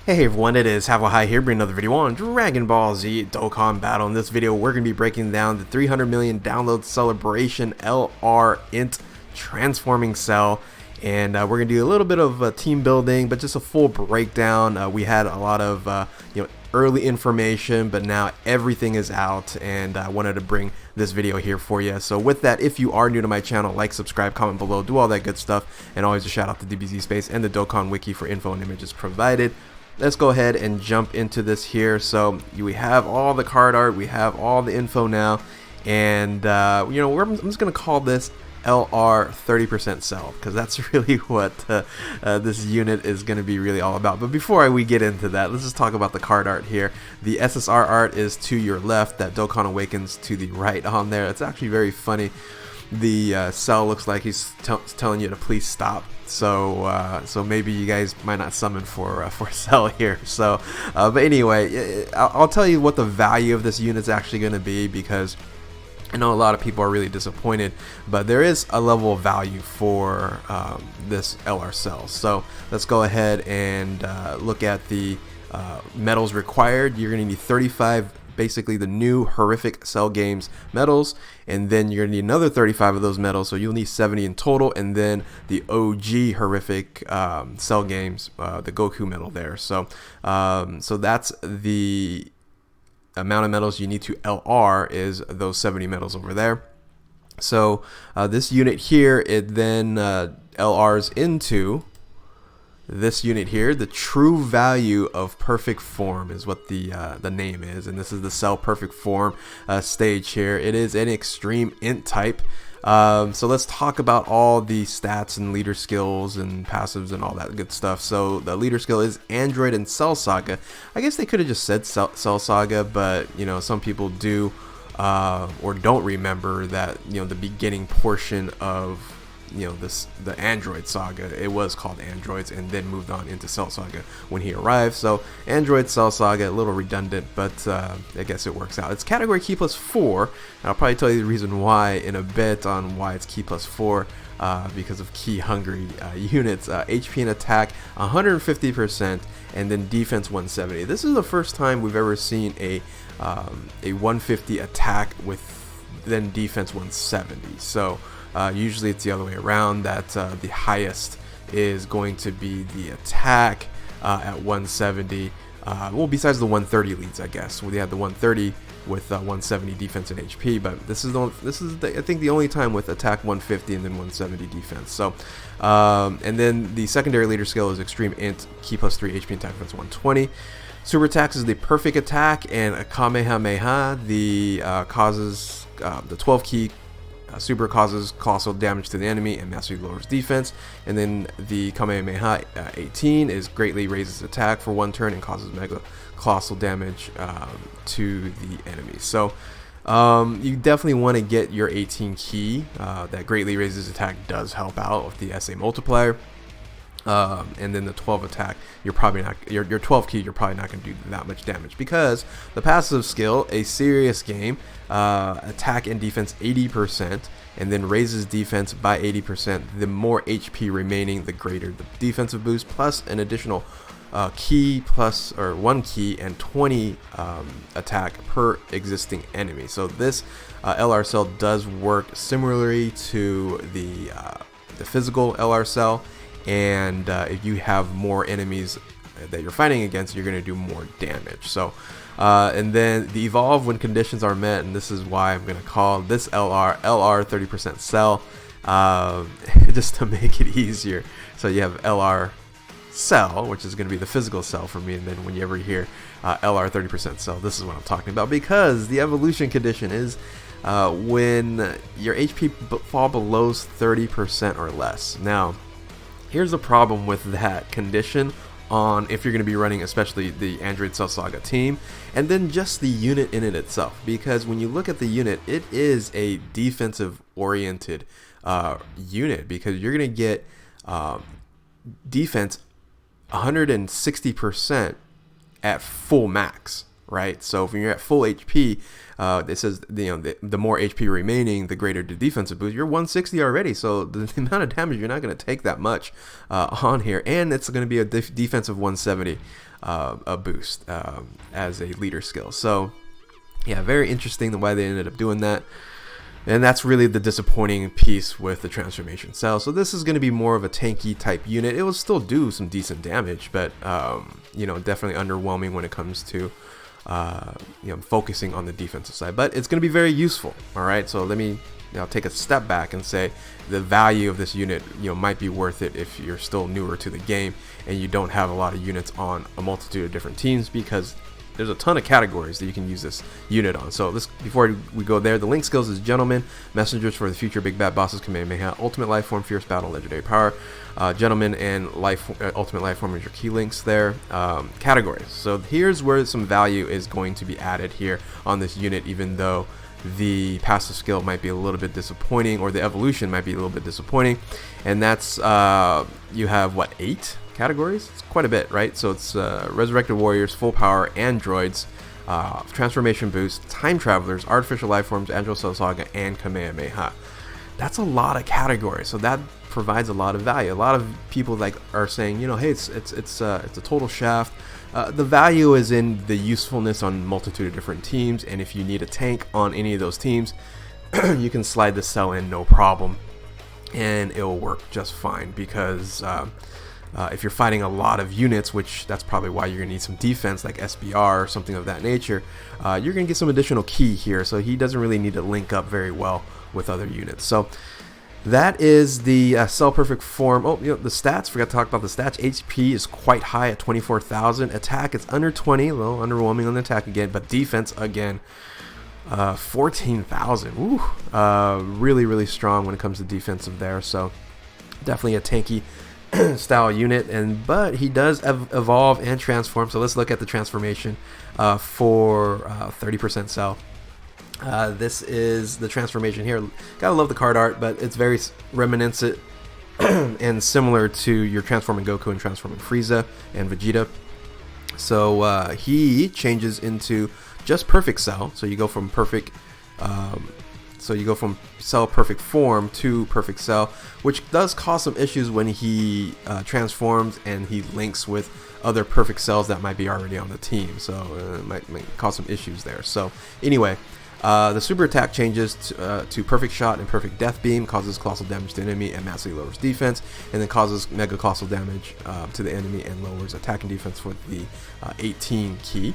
Hey everyone, it is Havo High here, bringing another video on Dragon Ball Z Dokkan Battle. In this video, we're going to be breaking down the 300 million download celebration LR INT transforming cell. And we're going to do a little bit of team building, but just a full breakdown. We had a lot of early information, but now everything is out, and I wanted to bring this video here for you. So with that, if you are new to my channel, like, subscribe, comment below, do all that good stuff, and always a shout out to DBZ Space and the Dokkan Wiki for info and images provided. Let's go ahead and jump into this here. So we have all the card art, we have all the info now, and I'm just gonna call this LR 30% cell, because that's really what this unit is going to be really all about. But before we get into that, let's just talk about the card art here. The SSR art is to your left, that Dokkan Awakens to the right on there. It's actually very funny. The cell looks like he's telling you to please stop. So maybe you guys might not summon for Cell here. So but anyway, I'll tell you what the value of this unit is actually going to be, because I know a lot of people are really disappointed, but there is a level of value for this LR cell. So let's go ahead and look at the medals required. You're going to need 35, basically the new horrific Cell Games medals, and then you're going to need another 35 of those medals, so you'll need 70 in total, and then the OG horrific Cell Games, the Goku medal there. So so that's the amount of medals you need to LR, is those 70 medals over there. So this unit here, it then LRs into this unit here. The true value of perfect form is what the name is, and this is the Cell perfect form stage here. It is an extreme int type. So let's talk about all the stats and leader skills and passives and all that good stuff. So the leader skill is Android and Cell Saga. I guess they could have just said Cell Saga, but some people do or don't remember that the beginning portion of the Android Saga, it was called Androids, and then moved on into Cell Saga when he arrived. So Android, Cell Saga, a little redundant, but I guess it works out. It's category key +4, and I'll probably tell you the reason why in a bit on why it's key +4, because of key hungry units. HP and attack 150%, and then defense 170. This is the first time we've ever seen a 150 attack with then defense 170. So usually it's the other way around, that the highest is going to be the attack at 170. Well, besides the 130 leads, I guess. We had the 130 with 170 defense and HP, but this is I think the only time with attack 150 and then 170 defense. So and then the secondary leader skill is extreme int, key +3, HP and attack defense 120. Super attacks is the perfect attack, and a Kamehameha causes the 12 key super causes colossal damage to the enemy and massively lowers defense. And then the Kamehameha 18 is greatly raises attack for 1 turn and causes mega colossal damage to the enemy. So you definitely want to get your 18 key. That greatly raises attack does help out with the SA multiplier. And then the 12 attack, you're probably not, your 12 key, you're probably not going to do that much damage, because the passive skill, a serious game, attack and defense 80%, and then raises defense by 80%. The more HP remaining, the greater the defensive boost, plus an additional key or 1 key and 20 attack per existing enemy. So this LR cell does work similarly to the physical LR cell. And if you have more enemies that you're fighting against, you're going to do more damage. So and then the evolve when conditions are met, and this is why I'm going to call this LR 30% cell, just to make it easier. So you have LR cell, which is going to be the physical cell for me, and then when you ever hear LR 30% cell, this is what I'm talking about, because the evolution condition is when your HP fall below 30% or less. Now here's the problem with that condition on if you're going to be running especially the Android Cell Saga team, and then just the unit in it itself, because when you look at the unit, it is a defensive oriented unit, because you're going to get defense 160% at full max. right? So if you're at full HP, it says the more HP remaining, the greater the defensive boost. You're 160 already, so the amount of damage, you're not going to take that much on here, and it's going to be a defensive 170 a boost as a leader skill. So yeah, very interesting the why they ended up doing that. And that's really the disappointing piece with the transformation cell. So this is going to be more of a tanky type unit. It will still do some decent damage, but definitely underwhelming when it comes to focusing on the defensive side. But it's going to be very useful. All right, so let me take a step back and say the value of this unit might be worth it if you're still newer to the game and you don't have a lot of units on a multitude of different teams, because there's a ton of categories that you can use this unit on. So before we go there, the link skills is Gentleman, Messengers for the Future, Big Bad Bosses, Kamehameha, Ultimate Life Form, Fierce Battle, Legendary Power, Gentleman, and Ultimate Life Form is your key links there. Categories. So here's where some value is going to be added here on this unit, even though the passive skill might be a little bit disappointing, or the evolution might be a little bit disappointing. And that's you have 8 categories? It's quite a bit, right? So it's Resurrected Warriors, Full Power, Androids, Transformation Boost, Time Travelers, Artificial Life Forms, Angel Cell Saga, and Kamehameha. That's a lot of categories, so that provides a lot of value. A lot of people are saying, hey, it's a total shaft. The value is in the usefulness on a multitude of different teams, and if you need a tank on any of those teams, you can slide the cell in no problem, and it will work just fine, because if you're fighting a lot of units, which that's probably why you're going to need some defense like SBR or something of that nature, you're going to get some additional ki here, so he doesn't really need to link up very well with other units. So that is the Cell Perfect Form. The stats, forgot to talk about the stats. HP is quite high at 24,000. Attack, it's under 20, a little underwhelming on the attack again, but defense again, 14,000. Ooh, really, really strong when it comes to defensive there. So definitely a tanky style unit, but he does evolve and transform. So let's look at the transformation for 30% cell. This is the transformation here. Gotta love the card art, but it's very reminiscent and similar to your transforming Goku and transforming Frieza and Vegeta. So he changes into just perfect cell. So you go from perfect Cell Perfect Form to Perfect Cell, which does cause some issues when he transforms and he links with other Perfect Cells that might be already on the team. So it might cause some issues there. So anyway, the super attack changes to Perfect Shot and Perfect Death Beam, causes colossal damage to the enemy and massively lowers defense, and then causes mega colossal damage to the enemy and lowers attack and defense for the 18 key.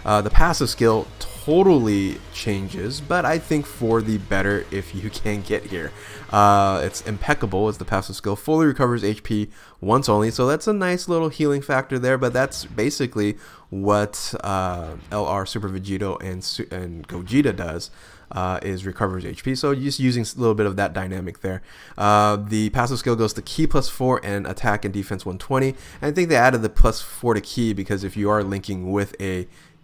The passive skill totally changes, but I think for the better if you can get here. It's impeccable as the passive skill, fully recovers HP once only, so that's a nice little healing factor there, but that's basically what LR Super Vegito and Gogeta does, is recovers HP, so just using a little bit of that dynamic there. The passive skill goes to Ki +4 and attack and defense 120, and I think they added the +4 to Ki because if you are linking with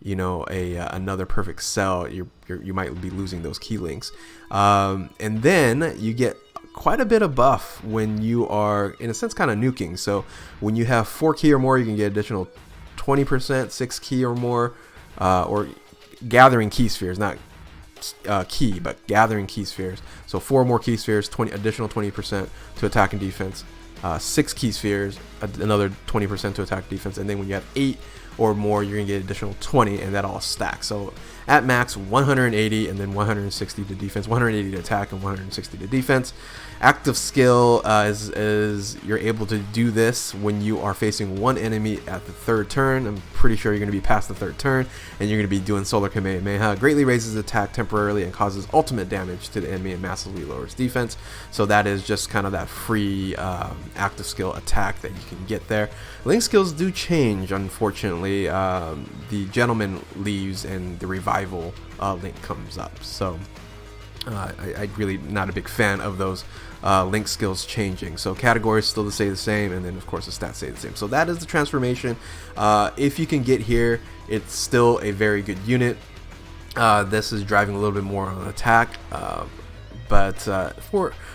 another perfect cell, you might be losing those key links, and then you get quite a bit of buff when you are in a sense kind of nuking. So when you have 4 key or more, you can get additional 20%, 6 key or more, or gathering key spheres, not key, but gathering key spheres. So 4 more key spheres, additional 20% to attack and defense, 6 key spheres, another 20% to attack defense, and then when you have 8 or more, you're gonna get additional 20, and that all stacks. So at max 180, and then 160 to defense, 180 to attack, and 160 to defense. Active skill is you're able to do this when you are facing one enemy at the 3rd turn. I'm pretty sure you're going to be past the 3rd turn, and you're going to be doing Solar Kamehameha. Greatly raises attack temporarily and causes ultimate damage to the enemy and massively lowers defense. So that is just kind of that free active skill attack that you can get there. Link skills do change, unfortunately. The Gentleman leaves and the Revival link comes up. So I'm really not a big fan of those link skills changing. So categories still stay the same, and then of course the stats stay the same. So that is the transformation. If you can get here, it's still a very good unit. This is driving a little bit more on attack, but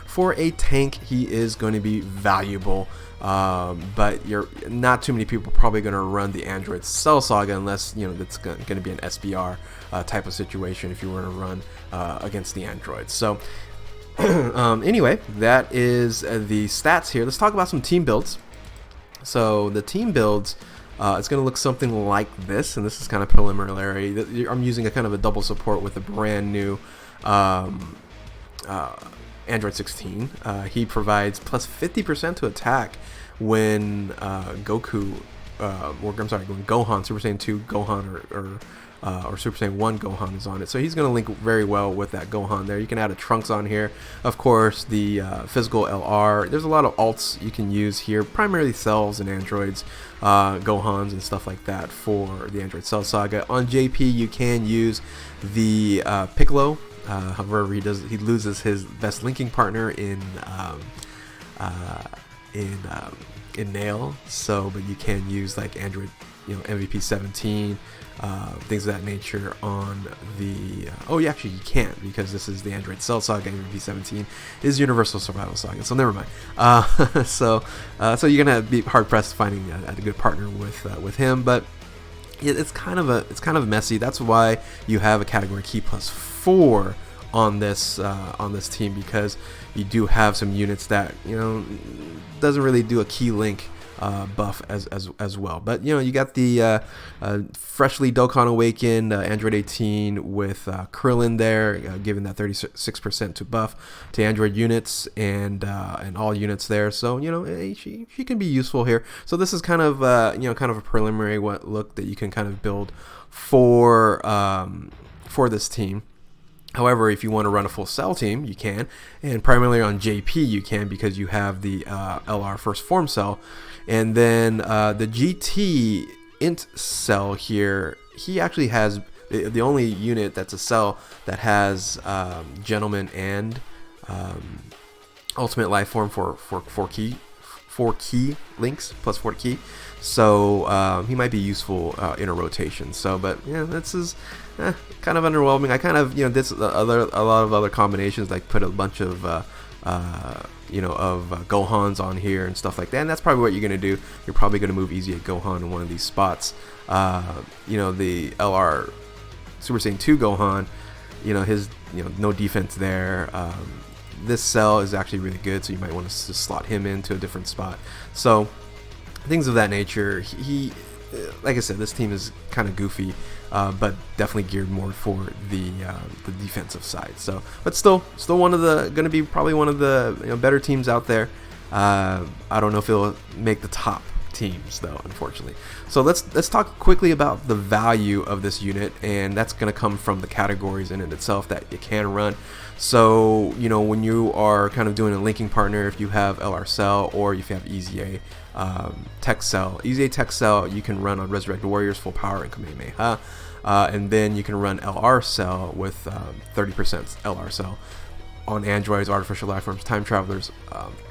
for a tank, he is going to be valuable. But not too many people probably going to run the Android Cell Saga unless that's going to be an SBR type of situation if you were to run against the androids. So anyway, that is the stats here. Let's talk about some team builds. So the team builds, it's going to look something like this, and this is kind of preliminary. I'm using a kind of a double support with a brand new Android 16. He provides plus 50% to attack when when Gohan, Super Saiyan 2 Gohan or Super Saiyan 1 Gohan is on it. So he's going to link very well with that Gohan there. You can add a Trunks on here. Of course, the physical LR. There's a lot of alts you can use here, primarily cells and androids, Gohans and stuff like that for the Android Cell Saga. On JP, you can use the Piccolo. However, he loses his best linking partner in Nail. So, but you can use like Android, MVP 17, things of that nature on the. Actually, you can't, because this is the Android Cell Saga. MVP 17 is Universal Survival Saga. So never mind. So you're gonna be hard pressed finding a good partner with him, but. It's kind of messy. That's why you have a category key plus 4 on this team, because you do have some units that doesn't really do a key link buff as well. But you got the freshly Dokkan Awakened Android 18 with Krillin there, giving that 36% to buff to Android units and all units there. So she can be useful here. So this is kind of kind of a preliminary look that you can kind of build for this team. However, if you want to run a full cell team, you can, and primarily on JP you can, because you have the LR first form cell, and then the GT INT cell here. He actually has the only unit that's a cell that has Gentleman and Ultimate Life Form for 4 key links plus 4 key. So he might be useful in a rotation. So, but this is kind of underwhelming. I kind of did a lot of other combinations, like put a bunch of Gohans on here and stuff like that. And that's probably what you're gonna do. You're probably gonna move Easy at Gohan in one of these spots. The LR Super Saiyan 2 Gohan, his no defense there. This cell is actually really good, so you might want to slot him into a different spot. So things of that nature. He like I said, this team is kind of goofy, but definitely geared more for the defensive side. So, but still gonna be probably one of the better teams out there. I don't know if it'll make the top teams though, unfortunately. So let's talk quickly about the value of this unit, and that's going to come from the categories in it itself that you can run. So when you are kind of doing a linking partner, if you have LR Cell or if you have EZA Tech Cell, EZA Tech Cell you can run on Resurrect Warriors full power and Kamehameha, and then you can run LR Cell with 30% LR Cell on androids, artificial life forms, time travelers,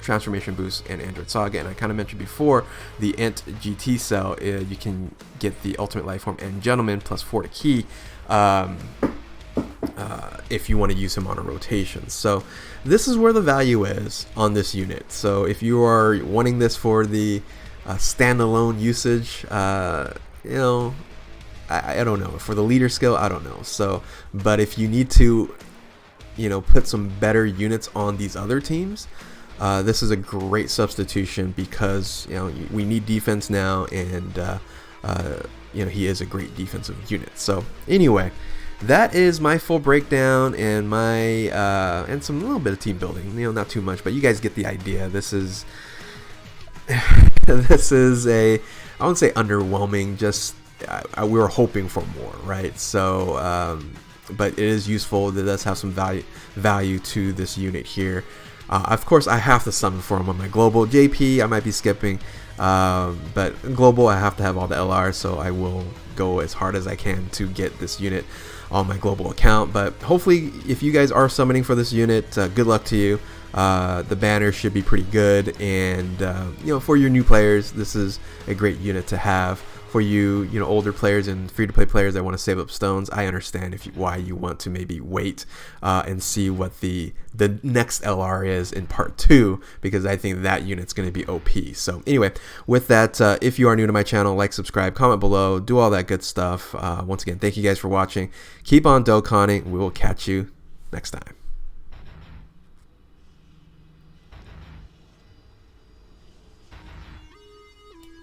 transformation boost, and Android Saga. And I kind of mentioned before, the INT GT cell, you can get the ultimate life form and gentleman plus 4 to key if you want to use him on a rotation. So this is where the value is on this unit. So if you are wanting this for the standalone usage, I don't know. For the leader skill, I don't know. So, but if you need to put some better units on these other teams, this is a great substitution, because we need defense now, and he is a great defensive unit. So anyway, that is my full breakdown and my and some little bit of team building. Not too much, but you guys get the idea. This is this is I wouldn't say underwhelming. Just we were hoping for more, right? So. But it is useful. It does have some value to this unit here. Of course, I have to summon for him on my global. JP, I might be skipping, but global, I have to have all the LR, so I will go as hard as I can to get this unit on my global account. But hopefully, if you guys are summoning for this unit, good luck to you. The banner should be pretty good, and for your new players, this is a great unit to have for you, older players and free-to-play players that want to save up stones, I understand why you want to maybe wait and see what the next LR is in part 2, because I think that unit's going to be OP. So anyway, with that, if you are new to my channel, like, subscribe, comment below, do all that good stuff. Once again, thank you guys for watching. Keep on Dokkaning. We will catch you next time.